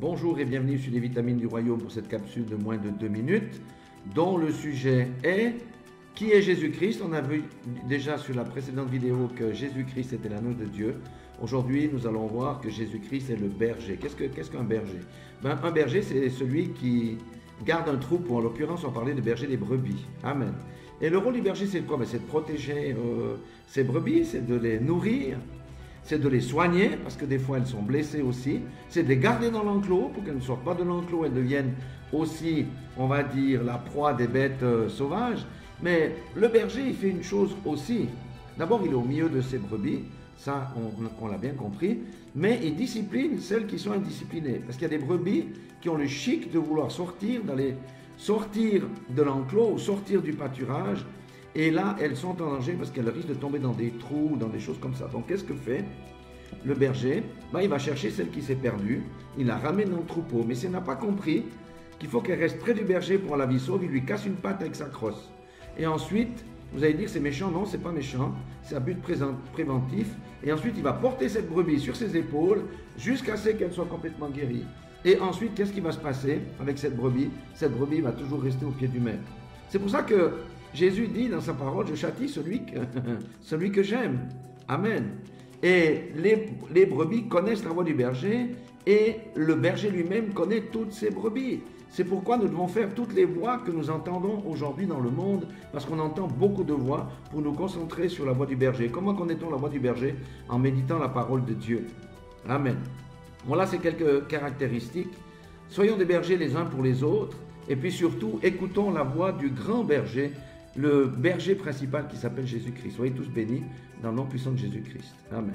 Bonjour et bienvenue sur les vitamines du royaume pour cette capsule de moins de 2 minutes dont le sujet est qui est Jésus-Christ. On a vu déjà sur la précédente vidéo que Jésus-Christ était l'agneau de Dieu. Aujourd'hui, nous allons voir que Jésus-Christ est le berger. Qu'est-ce qu'un berger? Un berger, c'est celui qui garde un troupeau. En l'occurrence, on parlait de berger des brebis. Amen. Et le rôle du berger, c'est quoi? C'est de protéger ces brebis, c'est de les nourrir, c'est de les soigner, parce que des fois elles sont blessées aussi, c'est de les garder dans l'enclos pour qu'elles ne sortent pas de l'enclos, elles deviennent aussi, on va dire, la proie des bêtes sauvages. Mais le berger, il fait une chose aussi. D'abord, il est au milieu de ses brebis, ça on l'a bien compris, mais il discipline celles qui sont indisciplinées. Parce qu'il y a des brebis qui ont le chic de vouloir sortir de l'enclos ou sortir du pâturage. Et là, elles sont en danger parce qu'elles risquent de tomber dans des trous, dans des choses comme ça. Donc, qu'est-ce que fait le berger? Il va chercher celle qui s'est perdue, il la ramène dans le troupeau. Mais s'il n'a pas compris qu'il faut qu'elle reste près du berger pour la vie sauve, il lui casse une patte avec sa crosse. Et ensuite, vous allez dire c'est méchant. Non, c'est pas méchant, c'est à but préventif. Et ensuite, il va porter cette brebis sur ses épaules jusqu'à ce qu'elle soit complètement guérie. Et ensuite, qu'est-ce qui va se passer avec cette brebis? Cette brebis va toujours rester au pied du maître. C'est pour ça que Jésus dit dans sa parole, je châtie celui que j'aime. Amen. Et les brebis connaissent la voix du berger et le berger lui-même connaît toutes ses brebis. C'est pourquoi nous devons faire toutes les voix que nous entendons aujourd'hui dans le monde, parce qu'on entend beaucoup de voix pour nous concentrer sur la voix du berger. Comment connaît-on la voix du berger? En méditant la parole de Dieu. Amen. Voilà, c'est quelques caractéristiques. Soyons des bergers les uns pour les autres, et puis surtout, écoutons la voix du grand berger, le berger principal qui s'appelle Jésus-Christ. Soyez tous bénis dans le nom puissant de Jésus-Christ. Amen.